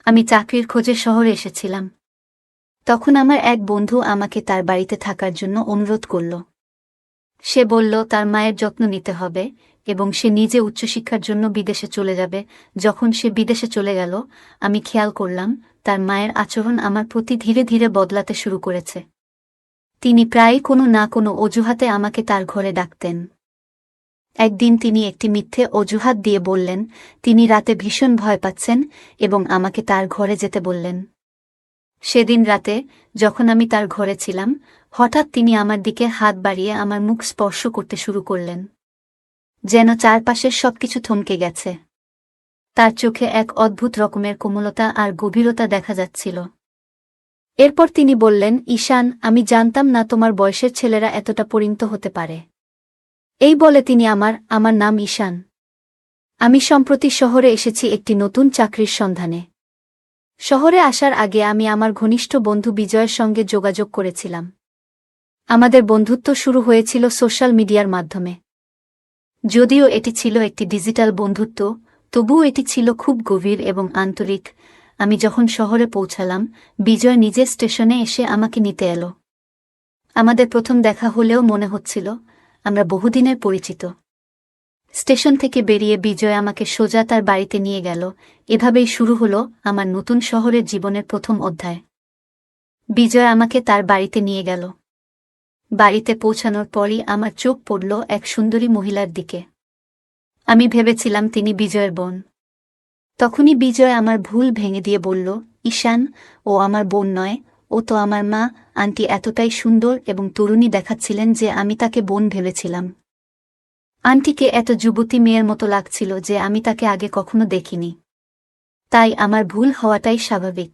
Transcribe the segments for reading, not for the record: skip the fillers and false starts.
আমি চাকরির খোঁজে শহরে এসেছিলাম। তখন আমার এক বন্ধু আমাকে তার বাড়িতে থাকার জন্য অনুরোধ করল। সে বলল তার মায়ের যত্ন নিতে হবে এবং সে নিজে উচ্চশিক্ষার জন্য বিদেশে চলে যাবে। যখন সে বিদেশে চলে গেল, আমি খেয়াল করলাম তার মায়ের আচরণ আমার প্রতি ধীরে ধীরে বদলাতে শুরু করেছে। তিনি প্রায়ই কোনো না কোনো অজুহাতে আমাকে তার ঘরে ডাকতেন। একদিন তিনি একটি মিথ্যে অজুহাত দিয়ে বললেন তিনি রাতে ভীষণ ভয় পাচ্ছেন এবং আমাকে তার ঘরে যেতে বললেন। সেদিন রাতে যখন আমি তার ঘরে ছিলাম, হঠাৎ তিনি আমার দিকে হাত বাড়িয়ে আমার মুখ স্পর্শ করতে শুরু করলেন, যেন চারপাশের সবকিছু থমকে গেছে। তার চোখে এক অদ্ভুত রকমের কোমলতা আর গভীরতা দেখা যাচ্ছিল। এরপর তিনি বললেন, ঈশান, আমি জানতাম না তোমার বয়সের ছেলেরা এতটা পরিণত হতে পারে। এই বলে তিনি আমার নাম ঈশান। আমি সম্প্রতি শহরে এসেছি একটি নতুন চাকরির সন্ধানে। শহরে আসার আগে আমি আমার ঘনিষ্ঠ বন্ধু বিজয়ের সঙ্গে যোগাযোগ করেছিলাম। আমাদের বন্ধুত্ব শুরু হয়েছিল সোশ্যাল মিডিয়ার মাধ্যমে। যদিও এটি ছিল একটি ডিজিটাল বন্ধুত্ব, তবুও এটি ছিল খুব গভীর এবং আন্তরিক। আমি যখন শহরে পৌঁছালাম, বিজয় নিজে স্টেশনে এসে আমাকে নিতে এলো। আমাদের প্রথম দেখা হলেও মনে হচ্ছিল আমরা বহুদিনের পরিচিত। স্টেশন থেকে বেরিয়ে বিজয় আমাকে সোজা তার বাড়িতে নিয়ে গেল। এভাবেই শুরু হলো আমার নতুন শহরের জীবনের প্রথম অধ্যায়। বিজয় আমাকে তার বাড়িতে নিয়ে গেল। বাড়িতে পৌঁছানোর পরই আমার চোখ পড়ল এক সুন্দরী মহিলার দিকে। আমি ভেবেছিলাম তিনি বিজয়ের বোন। তখনই বিজয় আমার ভুল ভেঙে দিয়ে বলল, ঈশান, ও আমার বোন নয়, ও তো আমার মা। আন্টি এতটাই সুন্দর এবং তরুণী দেখাচ্ছিলেন যে আমি তাকে বোন ভেবেছিলাম। আন্টিকে এত যুবতী মেয়ের মতো লাগছিল যে আমি তাকে আগে কখনো দেখিনি। তাই আমার ভুল হওয়াটাই স্বাভাবিক।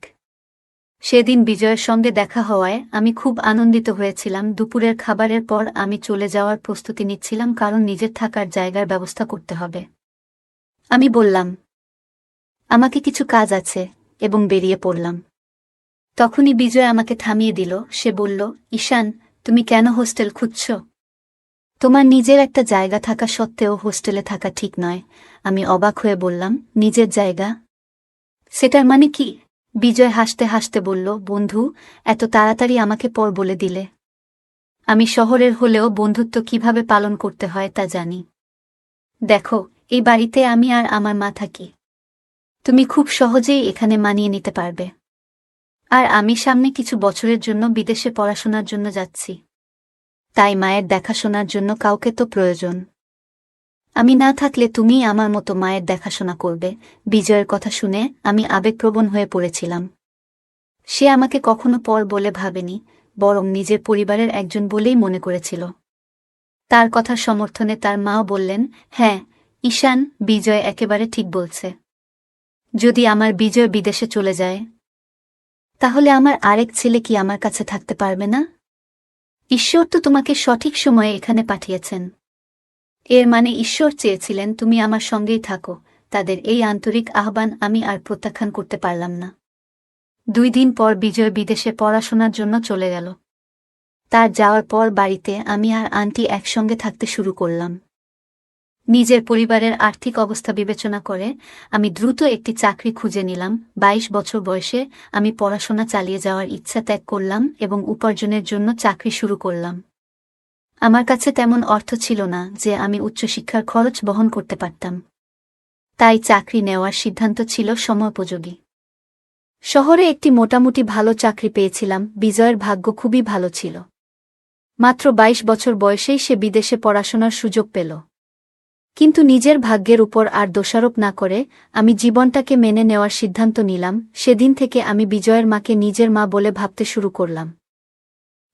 সেদিন বিজয়ের সঙ্গে দেখা হওয়ায় আমি খুব আনন্দিত হয়েছিলাম। দুপুরের খাবারের পর আমি চলে যাওয়ার প্রস্তুতি নিচ্ছিলাম, কারণ নিজের থাকার জায়গার ব্যবস্থা করতে হবে। আমি বললাম, আমাকে কিছু কাজ আছে, এবং বেরিয়ে পড়লাম। তখনই বিজয় আমাকে থামিয়ে দিল। সে বলল, ঈশান, তুমি কেন হোস্টেল খুঁজছ? তোমার নিজের একটা জায়গা থাকা সত্ত্বেও হোস্টেলে থাকা ঠিক নয়। আমি অবাক হয়ে বললাম, নিজের জায়গা? সেটার মানে কি? বিজয় হাসতে হাসতে বলল, বন্ধু, এত তাড়াতাড়ি আমাকে পর বলে দিলে। আমি শহরের হলেও বন্ধুত্ব কিভাবে পালন করতে হয় তা জানি। দেখো, এই বাড়িতে আমি আর আমার মা থাকি। তুমি খুব সহজেই এখানে মানিয়ে নিতে পারবে। আর আমি সামনে কিছু বছরের জন্য বিদেশে পড়াশোনার জন্য যাচ্ছি। তাই মায়ের দেখাশোনার জন্য কাউকে তো প্রয়োজন। আমি না থাকলে তুমিই আমার মতো মায়ের দেখাশোনা করবে। বিজয়ের কথা শুনে আমি আবেগপ্রবণ হয়ে পড়েছিলাম। সে আমাকে কখনো পর বলে ভাবেনি, বরং নিজের পরিবারের একজন বলেই মনে করেছিল। তার কথার সমর্থনে তার মাও বললেন, হ্যাঁ ঈশান, বিজয় একেবারে ঠিক বলছে। যদি আমার বিজয় বিদেশে চলে যায়, তাহলে আমার আরেক ছেলে কি আমার কাছে থাকতে পারবে না? ঈশ্বর তো তোমাকে সঠিক সময়ে এখানে পাঠিয়েছেন। এর মানে ঈশ্বর চেয়েছিলেন তুমি আমার সঙ্গেই থাকো। তাদের এই আন্তরিক আহ্বান আমি আর প্রত্যাখ্যান করতে পারলাম না। 2 দিন পর বিজয় বিদেশে পড়াশোনার জন্য চলে গেল। তার যাওয়ার পর বাড়িতে আমি আর আন্টি একসঙ্গে থাকতে শুরু করলাম। নিজের পরিবারের আর্থিক অবস্থা বিবেচনা করে আমি দ্রুত একটি চাকরি খুঁজে নিলাম। 22 বছর বয়সে আমি পড়াশোনা চালিয়ে যাওয়ার ইচ্ছা ত্যাগ করলাম এবং উপার্জনের জন্য চাকরি শুরু করলাম। আমার কাছে তেমন অর্থ ছিল না যে আমি উচ্চশিক্ষার খরচ বহন করতে পারতাম। তাই চাকরি নেওয়ার সিদ্ধান্ত ছিল সময়োপযোগী। শহরে একটি মোটামুটি ভালো চাকরি পেয়েছিলাম। বিজয়ের ভাগ্য খুবই ভালো ছিল। মাত্র 22 বছর বয়সেই সে বিদেশে পড়াশোনার সুযোগ পেল। কিন্তু নিজের ভাগ্যের উপর আর দোষারোপ না করে আমি জীবনটাকে মেনে নেওয়ার সিদ্ধান্ত নিলাম। সেদিন থেকে আমি বিজয়ের মাকে নিজের মা বলে ভাবতে শুরু করলাম।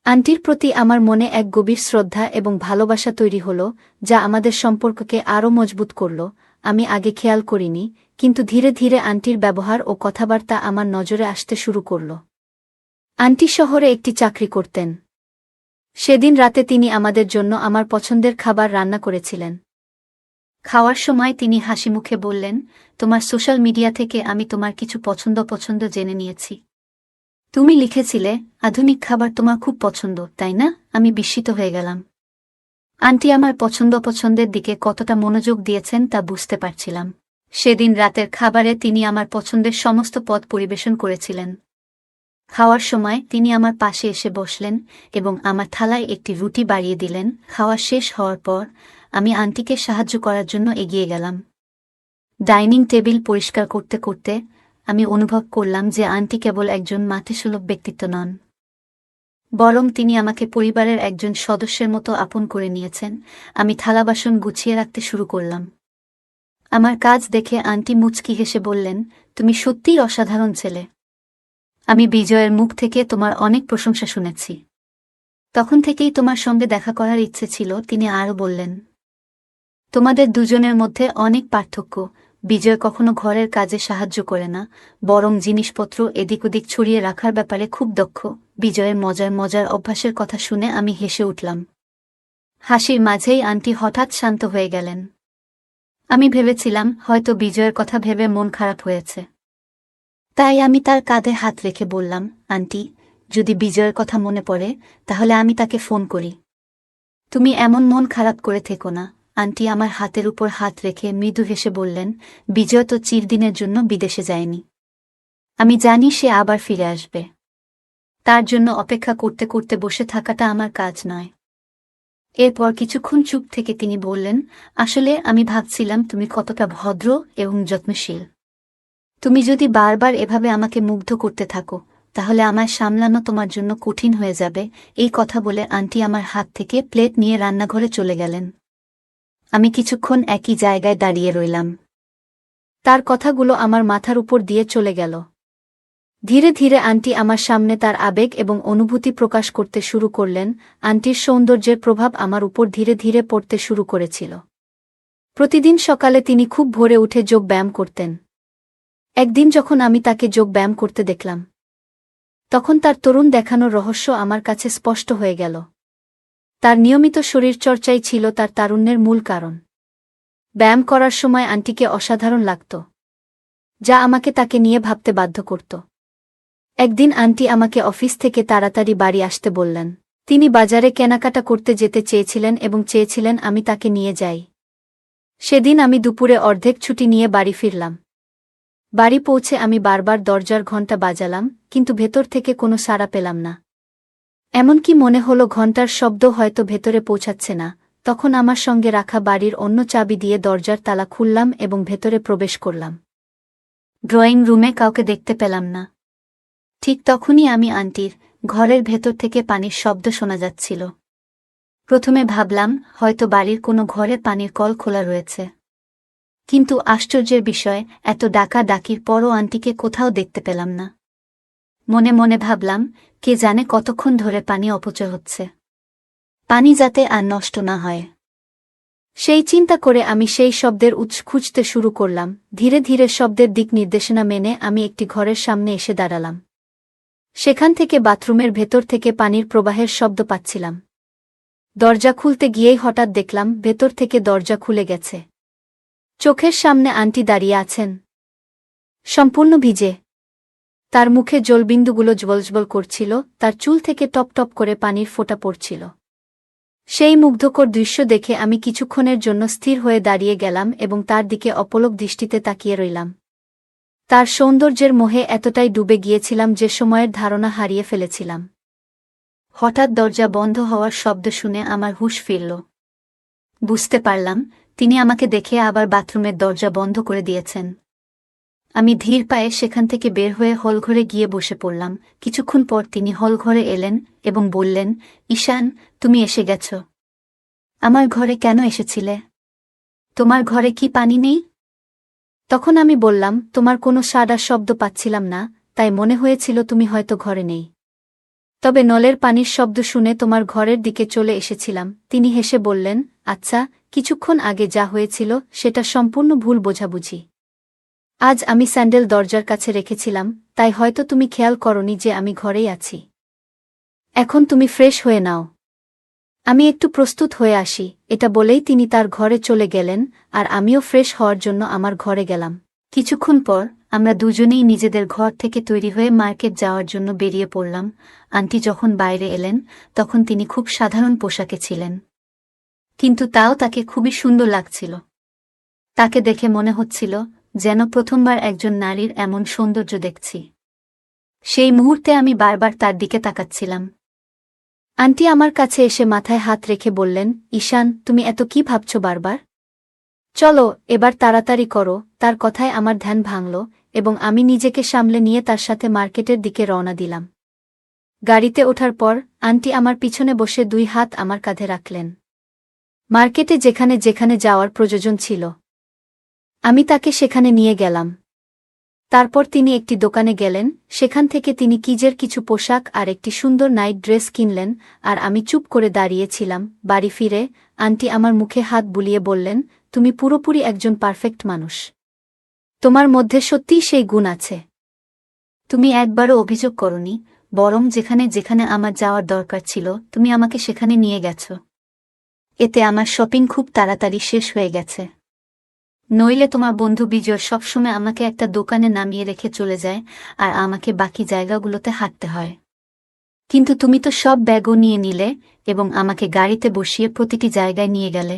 আন্টির প্রতি আমার মনে এক গভীর শ্রদ্ধা এবং ভালোবাসা তৈরি হল, যা আমাদের সম্পর্ককে আরও মজবুত করল। আমি আগে খেয়াল করিনি, কিন্তু ধীরে ধীরে আন্টির ব্যবহার ও কথাবার্তা আমার নজরে আসতে শুরু করল। আন্টি শহরে একটি চাকরি করতেন। সেদিন রাতে তিনি আমাদের জন্য আমার পছন্দের খাবার রান্না করেছিলেন। খাওয়ার সময় তিনি হাসিমুখে বললেন, তোমার সোশ্যাল মিডিয়া থেকে আমি তোমার কিছু পছন্দ জেনে নিয়েছি। তুমি লিখেছিলে আধুনিক খাবার তোমার খুব পছন্দ, তাই না? আমি বিস্মিত হয়ে গেলাম। আন্টি আমার পছন্দের দিকে কতটা মনোযোগ দিয়েছেন তা বুঝতে পারছিলাম। সেদিন রাতের খাবারে তিনি আমার পছন্দের সমস্ত পদ পরিবেশন করেছিলেন। খাওয়ার সময় তিনি আমার পাশে এসে বসলেন এবং আমার থালায় একটি রুটি বাড়িয়ে দিলেন। খাওয়া শেষ হওয়ার পর আমি আন্টিকে সাহায্য করার জন্য এগিয়ে গেলাম। ডাইনিং টেবিল পরিষ্কার করতে করতে আমি অনুভব করলাম যে আন্টি কেবল একজন মাতৃসুলভ ব্যক্তিত্ব নন, বরং তিনি আমাকে পরিবারের একজন সদস্যের মতো আপন করে নিয়েছেন। আমি থালা বাসন গুছিয়ে রাখতে শুরু করলাম। আমার কাজ দেখে আন্টি মুচকি হেসে বললেন, তুমি সত্যিই অসাধারণ ছেলে। আমি বিজয়ের মুখ থেকে তোমার অনেক প্রশংসা শুনেছি। তখন থেকেই তোমার সঙ্গে দেখা করার ইচ্ছে ছিল। তিনি আরও বললেন, তোমাদের দুজনের মধ্যে অনেক পার্থক্য। বিজয় কখনো ঘরের কাজে সাহায্য করে না, বরং জিনিসপত্র এদিক ওদিক ছড়িয়ে রাখার ব্যাপারে খুব দক্ষ। বিজয়ের মজার মজার অভ্যাসের কথা শুনে আমি হেসে উঠলাম। হাসির মাঝেই আন্টি হঠাৎ শান্ত হয়ে গেলেন। আমি ভেবেছিলাম হয়তো বিজয়ের কথা ভেবে মন খারাপ হয়েছে। তাই আমি তার কাঁধে হাত রেখে বললাম, আন্টি, যদি বিজয়ের কথা মনে পড়ে তাহলে আমি তাকে ফোন করি। তুমি এমন মন খারাপ করে থেকো না। আন্টি আমার হাতের উপর হাত রেখে মৃদু হেসে বললেন, বিজয় তো চিরদিনের জন্য বিদেশে যায়নি। আমি জানি সে আবার ফিরে আসবে। তার জন্য অপেক্ষা করতে করতে বসে থাকাটা আমার কাজ নয়। এরপর কিছুক্ষণ চুপ থেকে তিনি বললেন, আসলে আমি ভাবছিলাম তুমি কতটা ভদ্র এবং যত্নশীল। তুমি যদি বারবার এভাবে আমাকে মুগ্ধ করতে থাকো তাহলে আমায় সামলানো তোমার জন্য কঠিন হয়ে যাবে। এই কথা বলে আন্টি আমার হাত থেকে প্লেট নিয়ে রান্নাঘরে চলে গেলেন। আমি কিছুক্ষণ একই জায়গায় দাঁড়িয়ে রইলাম। তার কথাগুলো আমার মাথার উপর দিয়ে চলে গেল। ধীরে ধীরে আন্টি আমার সামনে তার আবেগ এবং অনুভূতি প্রকাশ করতে শুরু করলেন। আন্টির সৌন্দর্যের প্রভাব আমার উপর ধীরে ধীরে পড়তে শুরু করেছিল। প্রতিদিন সকালে তিনি খুব ভোরে উঠে যোগ ব্যায়াম করতেন। একদিন যখন আমি তাকে যোগ ব্যায়াম করতে দেখলাম, তখন তার তরুণ দেখানোর রহস্য আমার কাছে স্পষ্ট হয়ে গেল। তার নিয়মিত শরীরচর্চাই ছিল তার তারুণ্যের মূল কারণ। ব্যায়াম করার সময় আন্টিকে অসাধারণ লাগত, যা আমাকে তাকে নিয়ে ভাবতে বাধ্য করত। একদিন আন্টি আমাকে অফিস থেকে তাড়াতাড়ি বাড়ি আসতে বললেন। তিনি বাজারে কেনাকাটা করতে যেতে চেয়েছিলেন এবং চেয়েছিলেন আমি তাকে নিয়ে যাই। সেদিন আমি দুপুরে অর্ধেক ছুটি নিয়ে বাড়ি ফিরলাম। বাড়ি পৌঁছে আমি বারবার দরজার ঘণ্টা বাজালাম, কিন্তু ভেতর থেকে কোনো সাড়া পেলাম না। এমনকি মনে হলো ঘণ্টার শব্দ হয়তো ভেতরে পৌঁছাচ্ছে না। তখন আমার সঙ্গে রাখা বাড়ির অন্য চাবি দিয়ে দরজার তালা খুললাম এবং ভেতরে প্রবেশ করলাম। ড্রয়িং রুমে কাউকে দেখতে পেলাম না। ঠিক তখনই আমি আন্টির ঘরের ভেতর থেকে পানির শব্দ শোনা যাচ্ছিল। প্রথমে ভাবলাম হয়তো বাড়ির কোনো ঘরে পানির কল খোলা রয়েছে, কিন্তু আশ্চর্যের বিষয়, এত ডাকাডাকির পরও আন্টিকে কোথাও দেখতে পেলাম না। মনে মনে ভাবলাম, কে জানে কতক্ষণ ধরে পানি অপচয় হচ্ছে, পানি যাতে আর নষ্ট না হয়। সেই চিন্তা করে আমি সেই শব্দের উৎস খুঁজতে শুরু করলাম। ধীরে ধীরে শব্দের দিক নির্দেশনা মেনে আমি একটি ঘরের সামনে এসে দাঁড়ালাম। সেখান থেকে বাথরুমের ভেতর থেকে পানির প্রবাহের শব্দ পাচ্ছিলাম। দরজা খুলতে গিয়েই হঠাৎ দেখলাম ভেতর থেকে দরজা খুলে গেছে। চোখের সামনে আন্টি দাঁড়িয়ে আছেন, সম্পূর্ণ ভিজে। তার মুখে জলবিন্দুগুলো জ্বলজ্বল করছিল, তার চুল থেকে টপ টপ করে পানির ফোঁটা পড়ছিল। সেই মুগ্ধকর দৃশ্য দেখে আমি কিছুক্ষণের জন্য স্থির হয়ে দাঁড়িয়ে গেলাম এবং তার দিকে অপলক দৃষ্টিতে তাকিয়ে রইলাম। তার সৌন্দর্যের মোহে এতটাই ডুবে গিয়েছিলাম যে সময়ের ধারণা হারিয়ে ফেলেছিলাম। হঠাৎ দরজা বন্ধ হওয়ার শব্দ শুনে আমার হুঁশ ফিরল। বুঝতে পারলাম তিনি আমাকে দেখে আবার বাথরুমের দরজা বন্ধ করে দিয়েছেন। আমি ধীর পায়ে সেখান থেকে বের হয়ে হলঘরে গিয়ে বসে পড়লাম। কিছুক্ষণ পর তিনি হলঘরে এলেন এবং বললেন, ঈশান, তুমি এসে গেছ। আমার ঘরে কেন এসেছিলে? তোমার ঘরে কি পানি নেই? তখন আমি বললাম, তোমার কোনো সাড়া শব্দ পাচ্ছিলাম না, তাই মনে হয়েছিল তুমি হয়তো ঘরে নেই। তবে নলের পানির শব্দ শুনে তোমার ঘরের দিকে চলে এসেছিলাম। তিনি হেসে বললেন, আচ্ছা, কিছুক্ষণ আগে যা হয়েছিল সেটা সম্পূর্ণ ভুল বোঝাবুঝি। আজ আমি স্যান্ডেল দরজার কাছে রেখেছিলাম, তাই হয়তো তুমি খেয়াল করনি যে আমি ঘরেই আছি। এখন তুমি ফ্রেশ হয়ে নাও, আমি একটু প্রস্তুত হয়ে আসি। এটা বলেই তিনি তার ঘরে চলে গেলেন, আর আমিও ফ্রেশ হওয়ার জন্য আমার ঘরে গেলাম। কিছুক্ষণ পর আমরা দুজনেই নিজেদের ঘর থেকে তৈরি হয়ে মার্কেট যাওয়ার জন্য বেরিয়ে পড়লাম। আন্টি যখন বাইরে এলেন তখন তিনি খুব সাধারণ পোশাকে ছিলেন, কিন্তু তাও তাকে খুবই সুন্দর লাগছিল। তাকে দেখে মনে হচ্ছিল যেন প্রথমবার একজন নারীর এমন সৌন্দর্য দেখছি। সেই মুহূর্তে আমি বারবার তার দিকে তাকাচ্ছিলাম। আন্টি আমার কাছে এসে মাথায় হাত রেখে বললেন, ঈশান, তুমি এত কি ভাবছ বারবার? চলো, এবার তাড়াতাড়ি করো। তার কথায় আমার ধ্যান ভাঙল এবং আমি নিজেকে সামলে নিয়ে তার সাথে মার্কেটের দিকে রওনা দিলাম। গাড়িতে ওঠার পর আন্টি আমার পিছনে বসে 2 হাত আমার কাঁধে রাখলেন। মার্কেটে যেখানে যেখানে যাওয়ার প্রয়োজন ছিল আমি তাকে সেখানে নিয়ে গেলাম। তারপর তিনি একটি দোকানে গেলেন, সেখান থেকে তিনি কিজের কিছু পোশাক আর একটি সুন্দর নাইট ড্রেস কিনলেন, আর আমি চুপ করে দাঁড়িয়েছিলাম। বাড়ি ফিরে আন্টি আমার মুখে হাত বুলিয়ে বললেন, তুমি পুরোপুরি একজন পারফেক্ট মানুষ। তোমার মধ্যে সত্যিই সেই গুণ আছে। তুমি একবারও অভিযোগ করনি, বরং যেখানে যেখানে আমার যাওয়ার দরকার ছিল তুমি আমাকে সেখানে নিয়ে গেছ। এতে আমার শপিং খুব তাড়াতাড়ি শেষ হয়ে গেছে। নইলে তোমার বন্ধু বিজয় সবসময় আমাকে একটা দোকানে নামিয়ে রেখে চলে যায় আর আমাকে বাকি জায়গাগুলোতে হাঁটতে হয়। কিন্তু তুমি তো সব ব্যাগও নিয়ে নিলে এবং আমাকে গাড়িতে বসিয়ে প্রতিটি জায়গায় নিয়ে গেলে।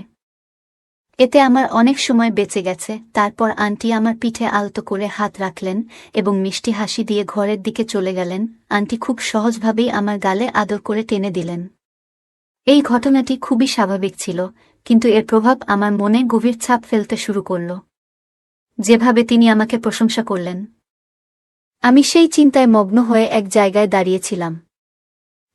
এতে আমার অনেক সময় বেঁচে গেছে। তারপর আন্টি আমার পিঠে আলতো করে হাত রাখলেন এবং মিষ্টি হাসি দিয়ে ঘরের দিকে চলে গেলেন। আন্টি খুব সহজভাবেই আমার গালে আদর করে টেনে দিলেন। এই ঘটনাটি খুবই স্বাভাবিক ছিল, কিন্তু এর প্রভাব আমার মনে গভীর ছাপ ফেলতে শুরু করল। যেভাবে তিনি আমাকে প্রশংসা করলেন, আমি সেই চিন্তায় মগ্ন হয়ে এক জায়গায় দাঁড়িয়েছিলাম।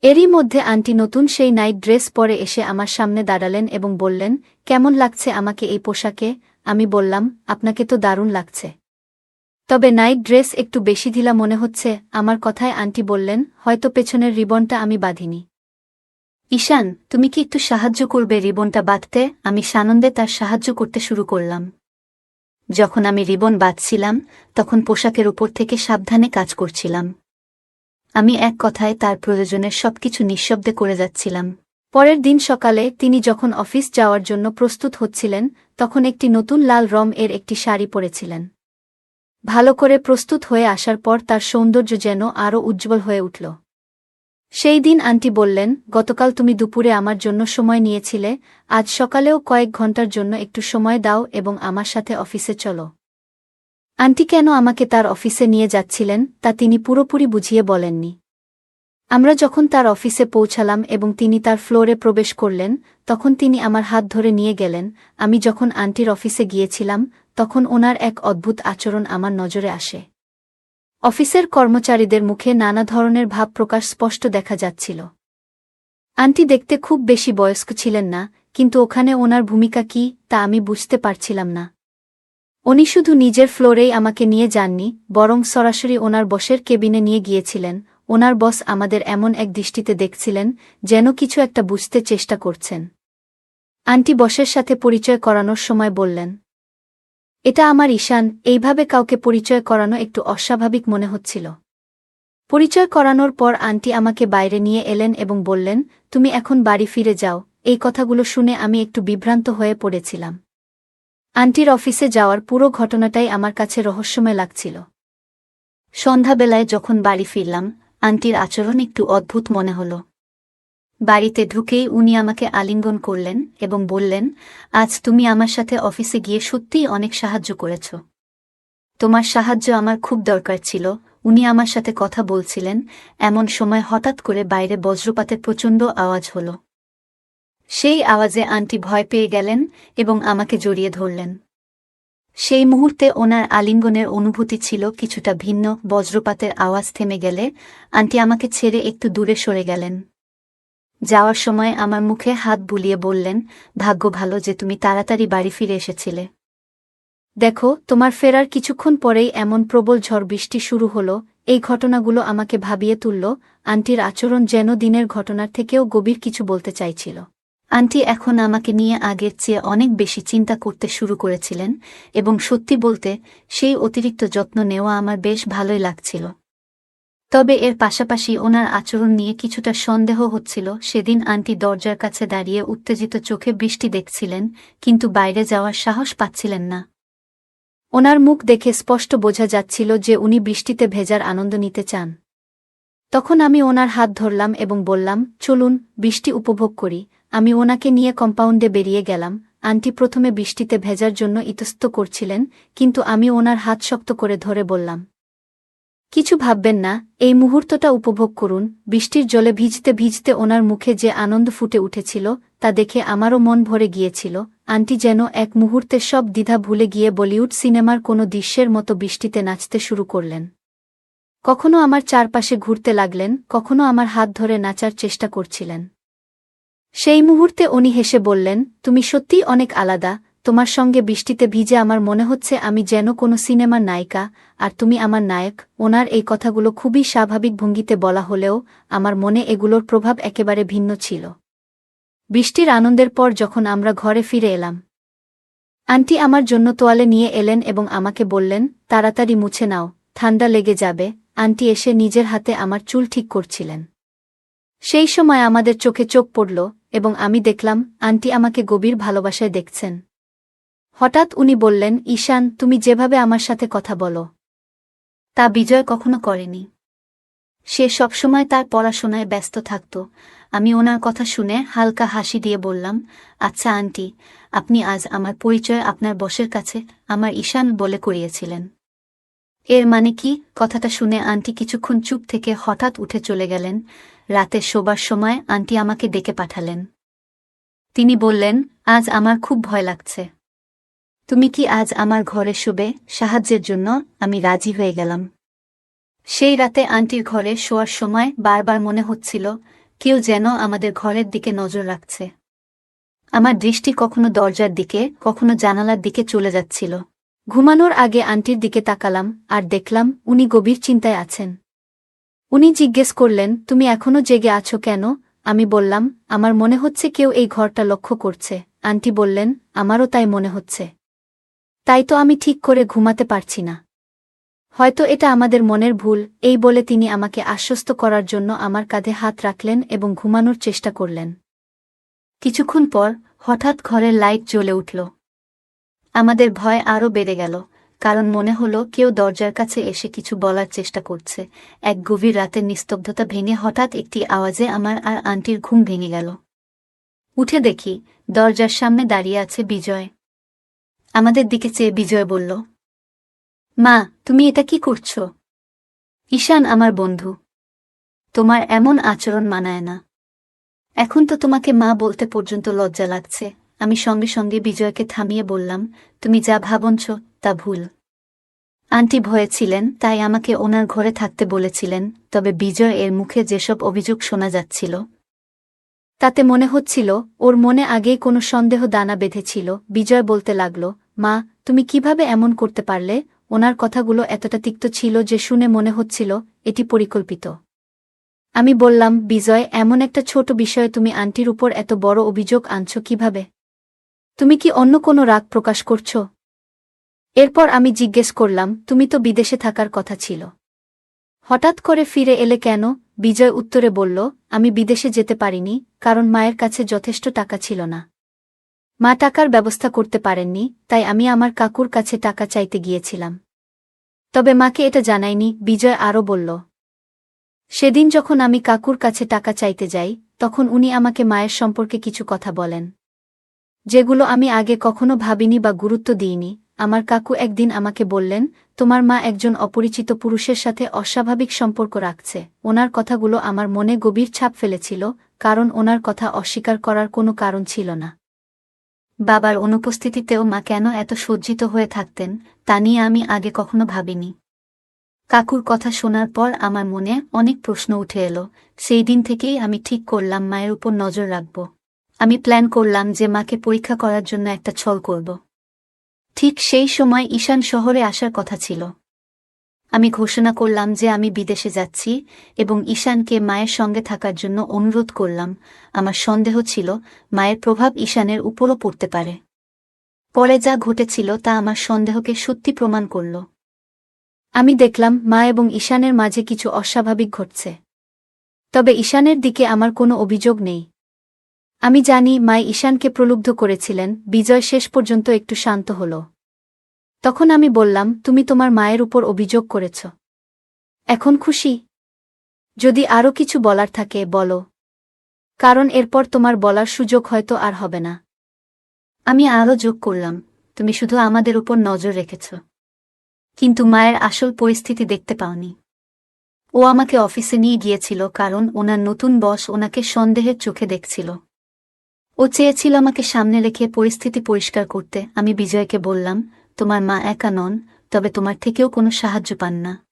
এরই মধ্যে আন্টি নতুন সেই নাইট ড্রেস পরে এসে আমার সামনে দাঁড়ালেন এবং বললেন, কেমন লাগছে আমাকে এই পোশাকে? আমি বললাম, আপনাকে তো দারুণ লাগছে, তবে নাইট ড্রেস একটু বেশি ঢিলা মনে হচ্ছে। আমার কথায় আন্টি বললেন, হয়তো পেছনের রিবনটা আমি বাঁধিনি। ঈশান, তুমি কি একটু সাহায্য করবে রিবনটা বাঁধতে? আমি সানন্দে তার সাহায্য করতে শুরু করলাম। যখন আমি রিবন বাঁধছিলাম তখন পোশাকের উপর থেকে সাবধানে কাজ করছিলাম। আমি এক কথায় তার প্রয়োজনের সবকিছু নিঃশব্দে করে যাচ্ছিলাম। পরের দিন সকালে তিনি যখন অফিস যাওয়ার জন্য প্রস্তুত হচ্ছিলেন, তখন একটি নতুন লাল রঙের একটি শাড়ি পরেছিলেন। ভালো করে প্রস্তুত হয়ে আসার পর তার সৌন্দর্য যেন আরও উজ্জ্বল হয়ে উঠল। সেই দিন আন্টি বললেন, গতকাল তুমি দুপুরে আমার জন্য সময় নিয়েছিলে, আজ সকালেও কয়েক ঘন্টার জন্য একটু সময় দাও এবং আমার সাথে অফিসে চলো। আন্টি কেন আমাকে তার অফিসে নিয়ে যাচ্ছিলেন তা তিনি পুরোপুরি বুঝিয়ে বলেননি। আমরা যখন তার অফিসে পৌঁছালাম এবং তিনি তার ফ্লোরে প্রবেশ করলেন, তখন তিনি আমার হাত ধরে নিয়ে গেলেন। আমি যখন আন্টির অফিসে গিয়েছিলাম তখন ওনার এক অদ্ভুত আচরণ আমার নজরে আসে। অফিসের কর্মচারীদের মুখে নানা ধরনের ভাব প্রকাশ স্পষ্ট দেখা যাচ্ছিল। আন্টি দেখতে খুব বেশি বয়স্ক ছিলেন না, কিন্তু ওখানে ওনার ভূমিকা কী তা আমি বুঝতে পারছিলাম না। উনি শুধু নিজের ফ্লোরেই আমাকে নিয়ে যাননি, বরং সরাসরি ওনার বসের কেবিনে নিয়ে গিয়েছিলেন। ওনার বস আমাদের এমন এক দৃষ্টিতে দেখছিলেন যেন কিছু একটা বুঝতে চেষ্টা করছেন। আন্টি বসের সাথে পরিচয় করানোর সময় বললেন, এটা আমার ঈশান। এইভাবে কাউকে পরিচয় করানো একটু অস্বাভাবিক মনে হচ্ছিল। পরিচয় করানোর পর আন্টি আমাকে বাইরে নিয়ে এলেন এবং বললেন, তুমি এখন বাড়ি ফিরে যাও। এই কথাগুলো শুনে আমি একটু বিভ্রান্ত হয়ে পড়েছিলাম। আন্টির অফিসে যাওয়ার পুরো ঘটনাটাই আমার কাছে রহস্যময় লাগছিল। সন্ধ্যাবেলায় যখন বাড়ি ফিরলাম, আন্টির আচরণ একটু অদ্ভুত মনে হল। বাড়িতে ঢুকেই উনি আমাকে আলিঙ্গন করলেন এবং বললেন, আজ তুমি আমার সাথে অফিসে গিয়ে সত্যিই অনেক সাহায্য করেছ। তোমার সাহায্য আমার খুব দরকার ছিল। উনি আমার সাথে কথা বলছিলেন, এমন সময় হঠাৎ করে বাইরে বজ্রপাতের প্রচণ্ড আওয়াজ হল। সেই আওয়াজে আন্টি ভয় পেয়ে গেলেন এবং আমাকে জড়িয়ে ধরলেন। সেই মুহূর্তে ওনার আলিঙ্গনের অনুভূতি ছিল কিছুটা ভিন্ন। বজ্রপাতের আওয়াজ থেমে গেলে আন্টি আমাকে ছেড়ে একটু দূরে সরে গেলেন। যাওয়ার সময় আমার মুখে হাত বুলিয়ে বললেন, ভাগ্য ভালো যে তুমি তাড়াতাড়ি বাড়ি ফিরে এসেছিলে। দেখো, তোমার ফেরার কিছুক্ষণ পরেই এমন প্রবল ঝড় বৃষ্টি শুরু হলো। এই ঘটনাগুলো আমাকে ভাবিয়ে তুলল। আন্টির আচরণ যেন দিনের ঘটনার থেকেও গভীর কিছু বলতে চাইছিল। আন্টি এখন আমাকে নিয়ে আগের চেয়ে অনেক বেশি চিন্তা করতে শুরু করেছিলেন এবং সত্যি বলতে সেই অতিরিক্ত যত্ন নেওয়া আমার বেশ ভালোই লাগছিল। তবে এর পাশাপাশি ওনার আচরণ নিয়ে কিছুটা সন্দেহ হচ্ছিল। সেদিন আন্টি দরজার কাছে দাঁড়িয়ে উত্তেজিত চোখে বৃষ্টি দেখছিলেন, কিন্তু বাইরে যাওয়ার সাহস পাচ্ছিলেন না। ওনার মুখ দেখে স্পষ্ট বোঝা যাচ্ছিল যে উনি বৃষ্টিতে ভেজার আনন্দ নিতে চান। তখন আমি ওনার হাত ধরলাম এবং বললাম, চলুন বৃষ্টি উপভোগ করি। আমি ওনাকে নিয়ে কম্পাউন্ডে বেরিয়ে গেলাম। আন্টি প্রথমে বৃষ্টিতে ভেজার জন্য ইতস্তত করছিলেন, কিন্তু আমি ওনার হাত শক্ত করে ধরে বললাম, কিছু ভাববেন না, এই মুহূর্তটা উপভোগ করুন। বৃষ্টির জলে ভিজতে ভিজতে ওনার মুখে যে আনন্দ ফুটে উঠেছিল তা দেখে আমারও মন ভরে গিয়েছিল। আন্টি যেন এক মুহূর্তে সব দ্বিধা ভুলে গিয়ে বলিউড সিনেমার কোনো দৃশ্যের মতো বৃষ্টিতে নাচতে শুরু করলেন। কখনো আমার চারপাশে ঘুরতে লাগলেন, কখনো আমার হাত ধরে নাচার চেষ্টা করছিলেন। সেই মুহূর্তে উনি হেসে বললেন, তুমি সত্যিই অনেক আলাদা, তোমার সঙ্গে বৃষ্টিতে ভিজে আমার মনে হচ্ছে আমি যেন কোনো সিনেমার নায়িকা, আর তুমি আমার নায়ক। ওনার এই কথাগুলো খুবই স্বাভাবিক ভঙ্গিতে বলা হলেও আমার মনে এগুলোর প্রভাব একেবারে ভিন্ন ছিল। বৃষ্টির আনন্দের পর যখন আমরা ঘরে ফিরে এলাম, আন্টি আমার জন্য তোয়ালে নিয়ে এলেন এবং আমাকে বললেন, তাড়াতাড়ি মুছে নাও, ঠান্ডা লেগে যাবে। আন্টি এসে নিজের হাতে আমার চুল ঠিক করছিলেন। সেই সময় আমাদের চোখে চোখ পড়ল এবং আমি দেখলাম আন্টি আমাকে গভীর ভালোবাসায় দেখছেন। হঠাৎ উনি বললেন, ঈশান, তুমি যেভাবে আমার সাথে কথা বলো তা বিজয় কখনো করেনি। সে সবসময় তার পড়াশোনায় ব্যস্ত থাকত। আমি ওনার কথা শুনে হালকা হাসি দিয়ে বললাম, আচ্ছা আন্টি, আপনি আজ আমার পরিচয় আপনার বসের কাছে আমার ঈশান বলে করিয়েছিলেন। এর মানে কি? কথাটা শুনে আন্টি কিছুক্ষণ চুপ থেকে হঠাৎ উঠে চলে গেলেন। রাতে শোবার সময় আন্টি আমাকে ডেকে পাঠালেন। তিনি বললেন, আজ আমার খুব ভয় লাগছে। তুমি কি আজ আমার ঘরে শুবে? সাহায্যের জন্য আমি রাজি হয়ে গেলাম। সেই রাতে আন্টির ঘরে শোয়ার সময় বারবার মনে হচ্ছিল কেউ যেন আমাদের ঘরের দিকে নজর রাখছে। আমার দৃষ্টি কখনো দরজার দিকে, কখনো জানালার দিকে চলে যাচ্ছিল। ঘুমানোর আগে আন্টির দিকে তাকালাম আর দেখলাম উনি গভীর চিন্তায় আছেন। উনি জিজ্ঞেস করলেন, তুমি এখনো জেগে আছো কেন? আমি বললাম, আমার মনে হচ্ছে কেউ এই ঘরটা লক্ষ্য করছে। আন্টি বললেন, আমারও তাই মনে হচ্ছে। তাই তো আমি ঠিক করে ঘুমাতে পারছি না। হয়তো এটা আমাদের মনের ভুল। এই বলে তিনি আমাকে আশ্বস্ত করার জন্য আমার কাঁধে হাত রাখলেন এবং ঘুমানোর চেষ্টা করলেন। কিছুক্ষণ পর হঠাৎ ঘরের লাইট জ্বলে উঠল। আমাদের ভয় আরও বেড়ে গেল, কারণ মনে হলো কেউ দরজার কাছে এসে কিছু বলার চেষ্টা করছে। এক গভীর রাতের নিস্তব্ধতা ভেঙে হঠাৎ একটি আওয়াজে আমার আর আন্টির ঘুম ভেঙে গেল। উঠে দেখি দরজার সামনে দাঁড়িয়ে আছে বিজয়। আমাদের দিকে চেয়ে বিজয় বলল, মা, তুমি এটা কি করছো? ঈশান আমার বন্ধু, তোমার এমন আচরণ মানায় না। এখন তো তোমাকে মা বলতে পর্যন্ত লজ্জা লাগছে। আমি সঙ্গে সঙ্গে বিজয়কে থামিয়ে বললাম, তুমি যা ভাবছ তা ভুল। আন্টি ভয়ে ছিলেন, তাই আমাকে ওনার ঘরে থাকতে বলেছিলেন। তবে বিজয় এর মুখে যেসব অভিযোগ শোনা যাচ্ছিল তাতে মনে হচ্ছিল ওর মনে আগেই কোনো সন্দেহ দানা বেঁধেছিল। বিজয় বলতে লাগল, মা, তুমি কিভাবে এমন করতে পারলে? ওনার কথাগুলো এতটা তিক্ত ছিল যে শুনে মনে হচ্ছিল এটি পরিকল্পিত। আমি বললাম, বিজয়, এমন একটা ছোট বিষয়ে তুমি আন্টির উপর এত বড় অভিযোগ আনছো কিভাবে? তুমি কি অন্য কোনো রাগ প্রকাশ করছো? এরপর আমি জিজ্ঞেস করলাম, তুমি তো বিদেশে থাকার কথা ছিল, হঠাৎ করে ফিরে এলে কেন? বিজয় উত্তরে বলল, আমি বিদেশে যেতে পারিনি কারণ মায়ের কাছে যথেষ্ট টাকা ছিল না। মা টাকার ব্যবস্থা করতে পারেননি, তাই আমি আমার কাকুর কাছে টাকা চাইতে গিয়েছিলাম। তবে মাকে এটা জানাইনি। বিজয় আরও বলল, সেদিন যখন আমি কাকুর কাছে টাকা চাইতে যাই তখন উনি আমাকে মায়ের সম্পর্কে কিছু কথা বলেন, যেগুলো আমি আগে কখনো ভাবিনি বা গুরুত্ব দিইনি। আমার কাকু একদিন আমাকে বললেন, তোমার মা একজন অপরিচিত পুরুষের সাথে অস্বাভাবিক সম্পর্ক রাখছে। ওনার কথাগুলো আমার মনে গভীর ছাপ ফেলেছিল, কারণ ওনার কথা অস্বীকার করার কোনো কারণ ছিল না। বাবার অনুপস্থিতিতেও মা কেন এত সজ্জিত হয়ে থাকতেন তা নিয়ে আমি আগে কখনো ভাবিনি। কাকুর কথা শোনার পর আমার মনে অনেক প্রশ্ন উঠে এলো। সেই দিন থেকেই আমি ঠিক করলাম মায়ের উপর নজর রাখব। আমি প্ল্যান করলাম যে মাকে পরীক্ষা করার জন্য একটা ছল করব। ঠিক সেই সময় ঈশান শহরে আসার কথা ছিল। আমি ঘোষণা করলাম যে আমি বিদেশে যাচ্ছি এবং ঈশানকে মায়ের সঙ্গে থাকার জন্য অনুরোধ করলাম। আমার সন্দেহ ছিল মায়ের প্রভাব ঈশানের উপরও পড়তে পারে। পরে যা ঘটেছিল তা আমার সন্দেহকে সত্যি প্রমাণ করল। আমি দেখলাম মা এবং ঈশানের মাঝে কিছু অস্বাভাবিক ঘটছে। তবে ঈশানের দিকে আমার কোনো অভিযোগ নেই। আমি জানি মা ঈশানকে প্রলুব্ধ করেছিলেন। বিজয় শেষ পর্যন্ত একটু শান্ত হল। তখন আমি বললাম, তুমি তোমার মায়ের উপর অভিযোগ করেছ, এখন খুশি? যদি আরও কিছু বলার থাকে বলো, কারণ এরপর তোমার বলার সুযোগ হয়তো আর হবে না। আমি আরও যোগ করলাম, তুমি শুধু আমাদের উপর নজর রেখেছ, কিন্তু মায়ের আসল পরিস্থিতি দেখতে পাওনি। ও আমাকে অফিসে নিয়ে গিয়েছিল কারণ ওনার নতুন বস ওনাকে সন্দেহের চোখে দেখছিল। ও চেয়েছিল আমাকে সামনে রেখে পরিস্থিতি পরিষ্কার করতে। আমি বিজয়কে বললাম, তোমার মা একা নন, তবে তোমার থেকেও কোনো সাহায্য পান না।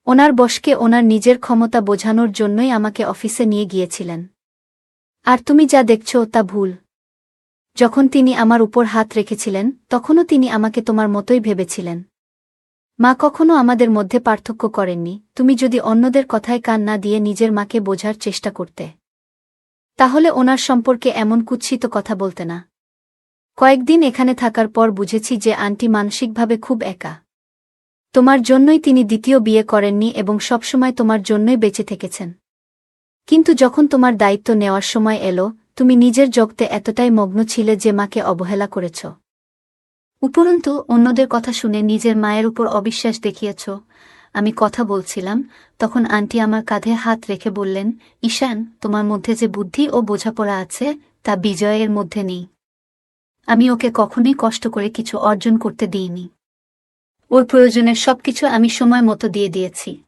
ওনার বসকে ওনার নিজের ক্ষমতা বোঝানোর জন্যই আমাকে অফিসে নিয়ে গিয়েছিলেন। আর তুমি যা দেখছ তা ভুল। যখন তিনি আমার উপর হাত রেখেছিলেন তখনও তিনি আমাকে তোমার মতোই ভেবেছিলেন। মা কখনো আমাদের মধ্যে পার্থক্য করেননি। তুমি যদি অন্যদের কথায় কান না দিয়ে নিজের মাকে বোঝার চেষ্টা করতে, তাহলে ওনার সম্পর্কে এমন কুৎসিত কথা বলতে না। কয়েকদিন এখানে থাকার পর বুঝেছি যে আন্টি মানসিকভাবে খুব একা। তোমার জন্যই তিনি দ্বিতীয় বিয়ে করেননি এবং সবসময় তোমার জন্যই বেঁচে থেকেছেন। কিন্তু যখন তোমার দায়িত্ব নেওয়ার সময় এলো, তুমি নিজের জগতে এতটাই মগ্ন ছিলে যে মাকে অবহেলা করেছ। উপরন্তু অন্যদের কথা শুনে নিজের মায়ের উপর অবিশ্বাস দেখিয়েছ। আমি কথা বলছিলাম, তখন আন্টি আমার কাঁধে হাত রেখে বললেন, ঈশান, তোমার মধ্যে যে বুদ্ধি ও বোঝাপড়া আছে তা বিজয়ের মধ্যে নেই। আমি ওকে কখনোই কষ্ট করে কিছু অর্জন করতে দিইনি। ওর প্রয়োজনের সবকিছু আমি সময় মতো দিয়ে দিয়েছি।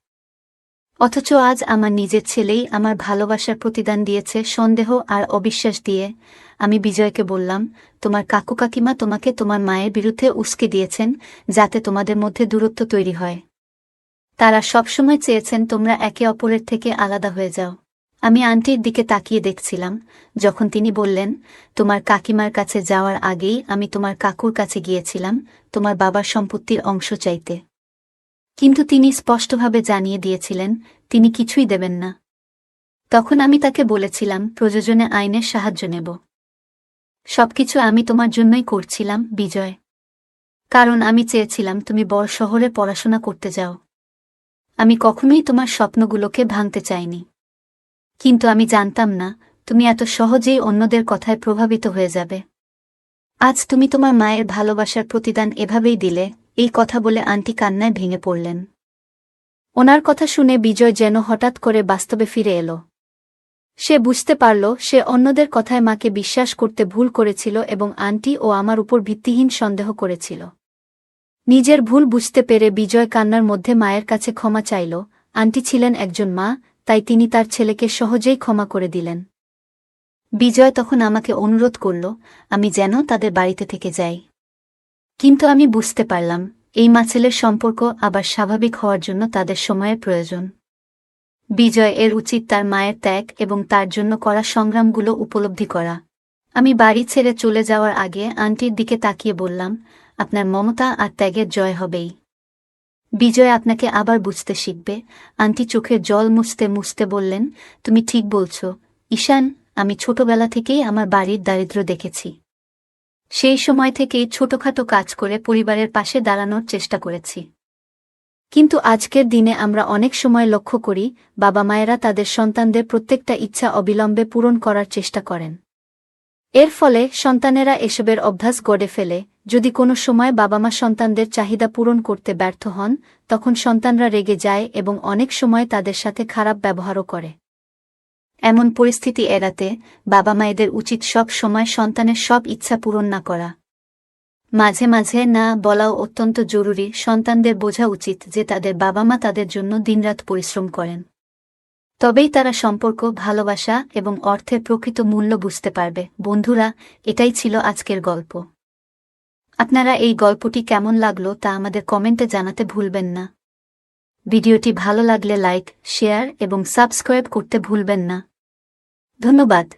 অথচ আজ আমার নিজের ছেলেই আমার ভালোবাসার প্রতিদান দিয়েছে সন্দেহ আর অবিশ্বাস দিয়ে। আমি বিজয়কে বললাম, তোমার কাকু কাকিমা তোমাকে তোমার মায়ের বিরুদ্ধে উস্কে দিয়েছেন যাতে তোমাদের মধ্যে দূরত্ব তৈরি হয়। তারা সবসময় চেয়েছেন তোমরা একে অপরের থেকে আলাদা হয়ে যাও। আমি আন্টির দিকে তাকিয়ে দেখছিলাম যখন তিনি বললেন, তোমার কাকিমার কাছে যাওয়ার আগেই আমি তোমার কাকুর কাছে গিয়েছিলাম তোমার বাবার সম্পত্তির অংশ চাইতে। কিন্তু তিনি স্পষ্টভাবে জানিয়ে দিয়েছিলেন তিনি কিছুই দেবেন না। তখন আমি তাকে বলেছিলাম, প্রয়োজনে আইনের সাহায্য নেব। সবকিছু আমি তোমার জন্যই করছিলাম বিজয়, কারণ আমি চেয়েছিলাম তুমি বড় শহরে পড়াশোনা করতে যাও। আমি কখনোই তোমার স্বপ্নগুলোকে ভাঙতে চাইনি। কিন্তু আমি জানতাম না তুমি এত সহজেই অন্যদের কথায় প্রভাবিত হয়ে যাবে। আজ তুমি তোমার মায়ের ভালোবাসার প্রতিদান এভাবেই দিলে। এই কথা বলে আন্টি কান্নায় ভেঙে পড়লেন। ওনার কথা শুনে বিজয় যেন হঠাৎ করে বাস্তবে ফিরে এলো। সে বুঝতে পারল সে অন্যদের কথায় মাকে বিশ্বাস করতে ভুল করেছিল এবং আন্টি ও আমার উপর ভিত্তিহীন সন্দেহ করেছিল। নিজের ভুল বুঝতে পেরে বিজয় কান্নার মধ্যে মায়ের কাছে ক্ষমা চাইল। আন্টি ছিলেন একজন মা, তাই তিনি তার ছেলেকে সহজেই ক্ষমা করে দিলেন। বিজয় তখন আমাকে অনুরোধ করল আমি যেন তাদের বাড়িতে থেকে যাই। কিন্তু আমি বুঝতে পারলাম এই মা-ছেলের সম্পর্ক আবার স্বাভাবিক হওয়ার জন্য তাদের সময়ের প্রয়োজন। বিজয় এর উচিত তার মায়ের ত্যাগ এবং তার জন্য করা সংগ্রামগুলো উপলব্ধি করা। আমি বাড়ি ছেড়ে চলে যাওয়ার আগে আন্টির দিকে তাকিয়ে বললাম, আপনার মমতা আর ত্যাগের জয় হবেই। বিজয় আপনাকে আবার বুঝতে শিখবে। আন্টি চোখের জল মুছতে মুছতে বললেন, তুমি ঠিক বলছ ঈশান, আমি ছোটবেলা থেকেই আমার বাড়ির দারিদ্র্য দেখেছি। সেই সময় থেকেই ছোটখাটো কাজ করে পরিবারের পাশে দাঁড়ানোর চেষ্টা করেছি। কিন্তু আজকের দিনে আমরা অনেক সময় লক্ষ্য করি বাবা মায়েরা তাদের সন্তানদের প্রত্যেকটা ইচ্ছা অবিলম্বে পূরণ করার চেষ্টা করেন। এর ফলে সন্তানেরা এসবের অভ্যাস গড়ে ফেলে। যদি কোনো সময় বাবা মা সন্তানদের চাহিদা পূরণ করতে ব্যর্থ হন, তখন সন্তানরা রেগে যায় এবং অনেক সময় তাদের সাথে খারাপ ব্যবহারও করে। এমন পরিস্থিতি এড়াতে বাবা মায়েদের উচিত সব সময় সন্তানের সব ইচ্ছা পূরণ না করা। মাঝে মাঝে না বলাও অত্যন্ত জরুরি। সন্তানদের বোঝা উচিত যে তাদের বাবা মা তাদের জন্য দিনরাত পরিশ্রম করেন। তবেই তারা সম্পর্ক, ভালোবাসা এবং অর্থের প্রকৃত মূল্য বুঝতে পারবে। বন্ধুরা, এটাই ছিল আজকের গল্প। আপনারা এই গল্পটি কেমন লাগলো তা আমাদের কমেন্টে জানাতে ভুলবেন না। ভিডিওটি ভালো লাগলে লাইক, শেয়ার এবং সাবস্ক্রাইব করতে ভুলবেন না। ধন্যবাদ।